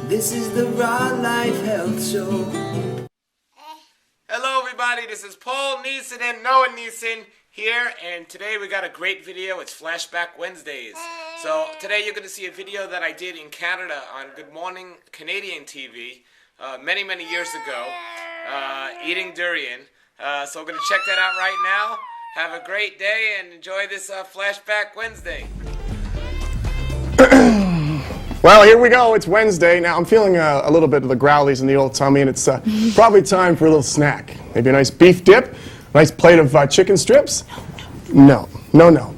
This is the Raw Life Health Show. Hello everybody, this is Paul Nison and Noah Nison here, and today we got a great video. It's Flashback Wednesdays. So today you're going to see a video that I did in Canada on Good Morning Canadian TV many years ago, eating durian. So we're going to check that out right now. Have a great day and enjoy this Flashback Wednesday. Well, here we go. It's Wednesday. Now, I'm feeling a little bit of the growlies in the old tummy, and it's probably time for a little snack. Maybe a nice beef dip, a nice plate of chicken strips. No.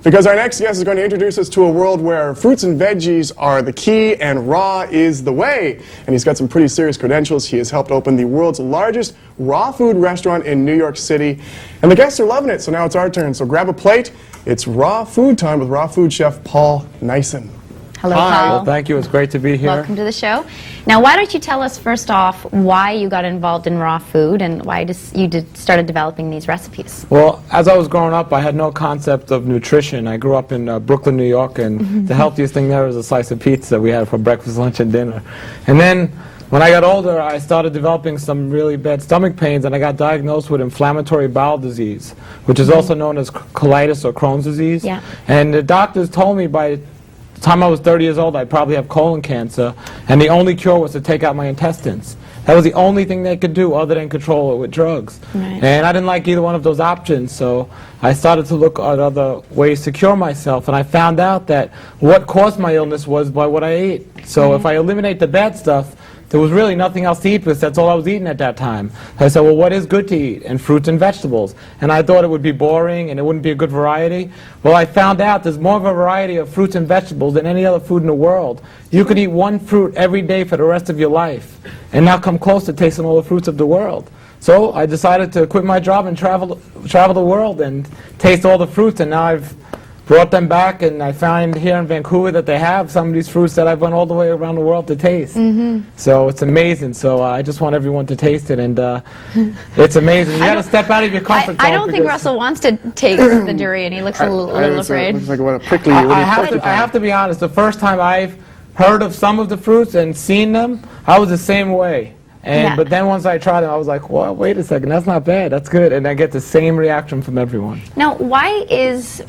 Because our next guest is going to introduce us to a world where fruits and veggies are the key and raw is the way. And he's got some pretty serious credentials. He has helped open the world's largest raw food restaurant in New York City. And the guests are loving it, so now it's our turn. So grab a plate. It's raw food time with raw food chef Paul Nison. Hello, Hi. Paul. Well, thank you. It's great to be here. Welcome to the show. Now, why don't you tell us first off why you got involved in raw food and why you started developing these recipes? Well, as I was growing up, I had no concept of nutrition. I grew up in Brooklyn, New York, and the healthiest thing there was a slice of pizza we had for breakfast, lunch, and dinner. And then when I got older, I started developing some really bad stomach pains, and I got diagnosed with inflammatory bowel disease, which is also known as colitis or Crohn's disease. Yeah. And the doctors told me by the time I was 30 years old, I'd probably have colon cancer, and the only cure was to take out my intestines. That was the only thing they could do other than control it with drugs. Right. And I didn't like either one of those options, so I started to look at other ways to cure myself, and I found out that what caused my illness was by what I ate. So if I eliminate the bad stuff, there was really nothing else to eat because that's all I was eating at that time. I said, well, what is good to eat? And fruits and vegetables. And I thought it would be boring and it wouldn't be a good variety. Well, I found out there's more of a variety of fruits and vegetables than any other food in the world. You could eat one fruit every day for the rest of your life and not come close to tasting all the fruits of the world. So I decided to quit my job and travel the world and taste all the fruits, and now I've brought them back, and I find here in Vancouver that they have some of these fruits that I've went all the way around the world to taste. So it's amazing. So I just want everyone to taste it, and it's amazing. You got to step out of your comfort zone. I don't think Russell wants to taste the durian. He looks a little afraid. Looks like what a prickly. I have to be honest. The first time I've heard of some of the fruits and seen them, I was the same way. But then once I tried them, I was like, well, wait a second, that's not bad, that's good. And I get the same reaction from everyone. Now, why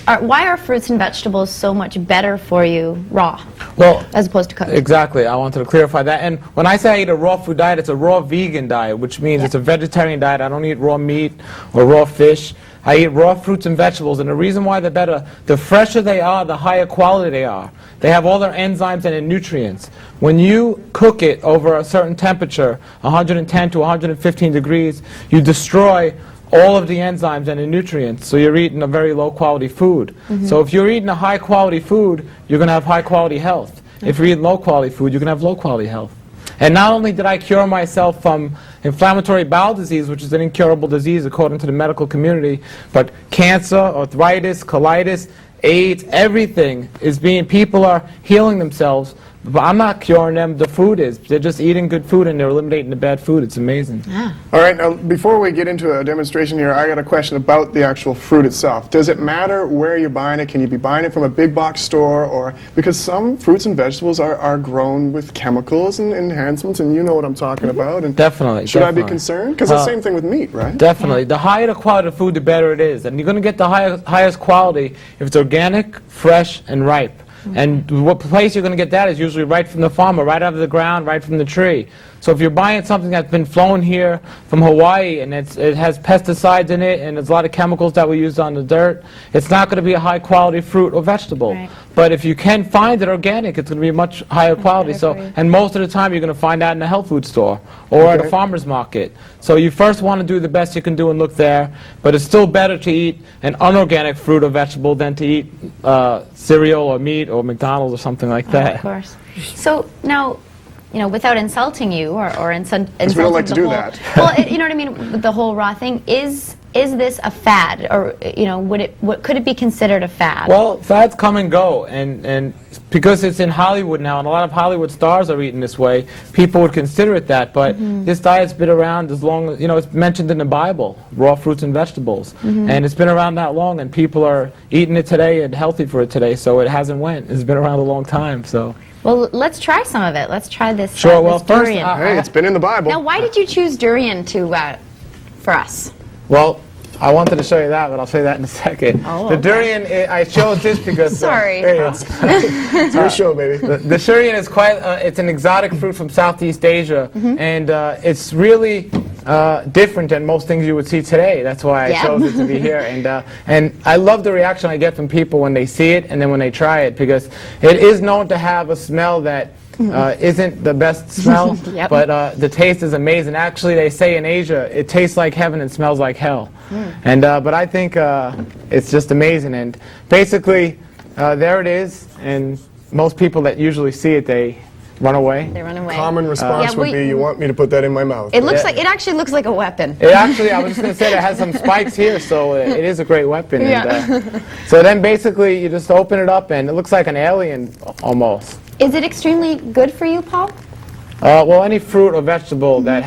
are fruits and vegetables so much better for you raw, as opposed to cooked? Exactly. I wanted to clarify that. And when I say I eat a raw food diet, it's a raw vegan diet, which means it's a vegetarian diet. I don't eat raw meat or raw fish. I eat raw fruits and vegetables, and the reason why they're better, the fresher they are, the higher quality they are. They have all their enzymes and their nutrients. When you cook it over a certain temperature, 110 to 115 degrees, you destroy all of the enzymes and the nutrients, so you're eating a very low quality food. So if you're eating a high quality food, you're going to have high quality health. If you're eating low quality food, you're going to have low quality health. And not only did I cure myself from inflammatory bowel disease, which is an incurable disease according to the medical community, but cancer, arthritis, colitis, AIDS, everything is people are healing themselves. But I'm not curing them, the food is. They're just eating good food and they're eliminating the bad food. It's amazing. Yeah. All right, now before we get into a demonstration here, I got a question about the actual fruit itself. Does it matter where you're buying it? Can you be buying it from a big box store? Or because some fruits and vegetables are grown with chemicals and enhancements, and you know what I'm talking about. And Definitely. Should I be concerned? Because it's the same thing with meat, right? Definitely. The higher the quality of food, the better it is. And you're going to get the highest quality if it's organic, fresh, and ripe. And what place you're going to get that is usually right from the farmer, right out of the ground, right from the tree. So if you're buying something that's been flown here from Hawaii and it has pesticides in it and there's a lot of chemicals that we use on the dirt, it's not going to be a high quality fruit or vegetable. Right. But if you can find it organic, it's going to be much higher quality. So, and most of the time you're going to find that in a health food store or at a farmer's market. So you first want to do the best you can do and look there, but it's still better to eat an unorganic fruit or vegetable than to eat cereal or meat or McDonald's or something like that. Of course. So now, without insulting you or insulting we don't like to do whole, that. Well, you know what I mean, with the whole raw thing, is this a fad, or could it be considered a fad? Well, fads come and go, and because it's in Hollywood now, and a lot of Hollywood stars are eating this way, people would consider it that. But this diet's been around as long as it's mentioned in the Bible, raw fruits and vegetables, and it's been around that long, and people are eating it today and healthy for it today. So it hasn't went. It's been around a long time. So. Well, let's try some of it. Let's try this. Sure. Well, this first, durian. Hey, it's been in the Bible. Now, why did you choose durian for us? well, I wanted to show you that, but I'll show you that in a second. Oh, the okay. durian, I chose this because Sorry. Hey, it's your show, baby. the durian is quite. It's an exotic fruit from Southeast Asia, and it's really different than most things you would see today. That's why I Yeah. chose it to be here, and I love the reaction I get from people when they see it and then when they try it, because it is known to have a smell that isn't the best smell, Yep. but the taste is amazing. Actually, they say in Asia it tastes like heaven and smells like hell. And but I think it's just amazing. And basically, there it is. And most people that usually see it, they run away. They run away. Common response Yeah, would be, you want me to put that in my mouth. It looks Yeah. like it actually looks like a weapon. It actually, I was just going to say, it has some spikes here, so it is a great weapon. Yeah. And, so then basically, you just open it up, and it looks like an alien almost. Is it extremely good for you, Paul? Well, any fruit or vegetable that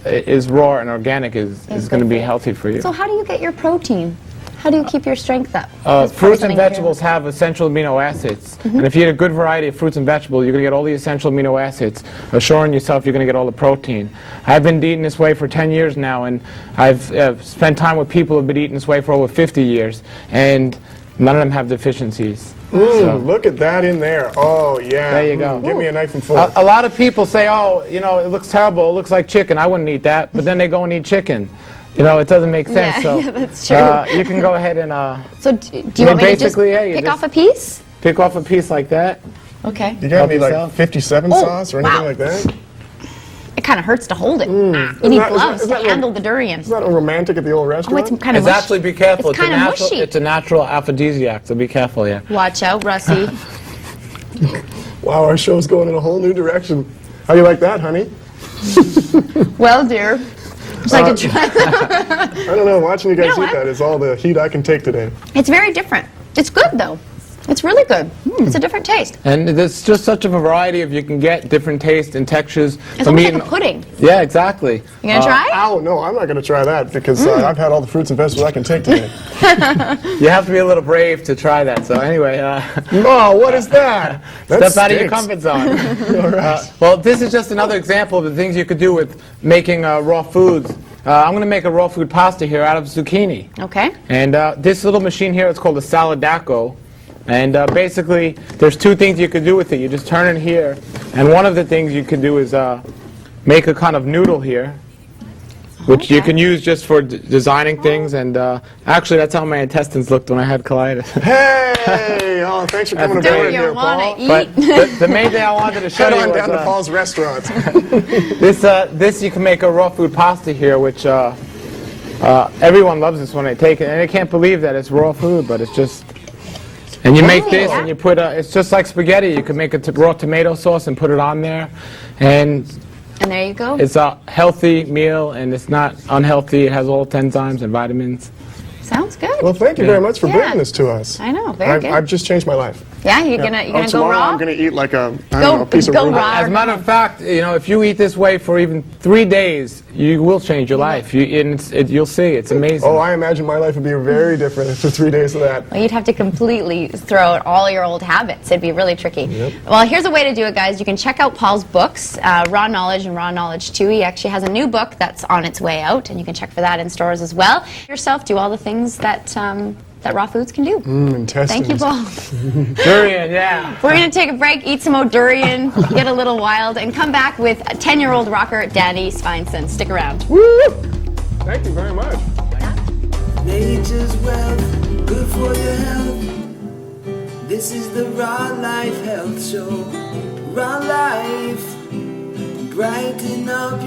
is raw and organic is going good to for be you. healthy for you. So how do you get your protein? How do you keep your strength up? As part of Fruits and something here. vegetables have essential amino acids, and if you eat a good variety of fruits and vegetables, you're going to get all the essential amino acids, assuring yourself you're going to get all the protein. I've been eating this way for 10 years now, and I've spent time with people who have been eating this way for over 50 years, and none of them have deficiencies. Look at that in there. Oh, yeah. There you go. Give me a knife and fork. A lot of people say, oh, you know, it looks terrible, it looks like chicken, I wouldn't eat that, but then they go and eat chicken. You know, it doesn't make sense. Yeah, So yeah, that's true. you can go ahead and So do you want me to just basically, yeah, you pick just- off a piece? pick off a piece like that. Okay. You got help any like yourself. 57 Oh, sauce or anything wow. like that? It kind of hurts to hold it. You need that- is that- gloves is to that handle the durian. Is that a romantic at the old Oh, restaurant? it's kind of It's actually, be careful. It's kind of mushy. It's a natural aphrodisiac, so be careful, yeah. Watch out, Russie. Wow, our show's going in a whole new direction. How you like that, honey? Well, dear. It's like a try. I don't know, watching you guys know eat what? that is all the heat I can take today. It's very different. It's good though. It's really good. It's a different taste. And there's just such a variety of, you can get different tastes and textures. It's almost like a pudding. Yeah, exactly. You gonna try? Ow, no, I'm not going to try that because I've had all the fruits and vegetables I can take today. You have to be a little brave to try that. So anyway, Oh, what is that? That step out of your stinks. comfort zone. All right. Well, this is just another example of the things you could do with making raw foods. I'm going to make a raw food pasta here out of zucchini. Okay. And this little machine here, it's called a Saladaco. And basically, there's two things you could do with it. You just turn it here, and one of the things you could do is make a kind of noodle here, which you Okay. can use just for designing things. And actually, that's how my intestines looked when I had colitis. Hey! Oh, thanks for coming Do aboard Do here, you want Paul. to eat? But the main thing I wanted to show Head you on was down to Paul's restaurant. this you can make a raw food pasta here, which everyone loves this when they take it, and they can't believe that it's raw food, but it's just. And you make this, and you put it's just like spaghetti. You can make a raw tomato sauce and put it on there, and And there you go. it's a healthy meal, and it's not unhealthy. It has all its enzymes and vitamins. Sounds good. Well, thank you very much for Yeah. bringing this to us. I know, very good. I've just changed my life. Yeah, you're gonna go Tomorrow raw. I'm going to eat like a, I Go- don't know, a piece of go rhubarb. raw. As a matter of fact, you know, if you eat this way for even 3 days, you will change your life. You'll see, it's amazing. Oh, I imagine my life would be very different after 3 days of that. Well, you'd have to completely throw out all your old habits. It'd be really tricky. Well, here's a way to do it, guys. You can check out Paul's books, Raw Knowledge and Raw Knowledge 2. He actually has a new book that's on its way out, and you can check for that in stores as well. Yourself, do all the things that that raw foods can do. Intestines. Thank you, Paul. Durian, yeah. We're going to take a break, eat some more durian, get a little wild, and come back with a 10-year-old rocker, Danny Sveinson. Stick around. Woo! Thank you very much. Nature's wealth, good for your health. This is the Raw Life Health Show. Raw Life, brighten up your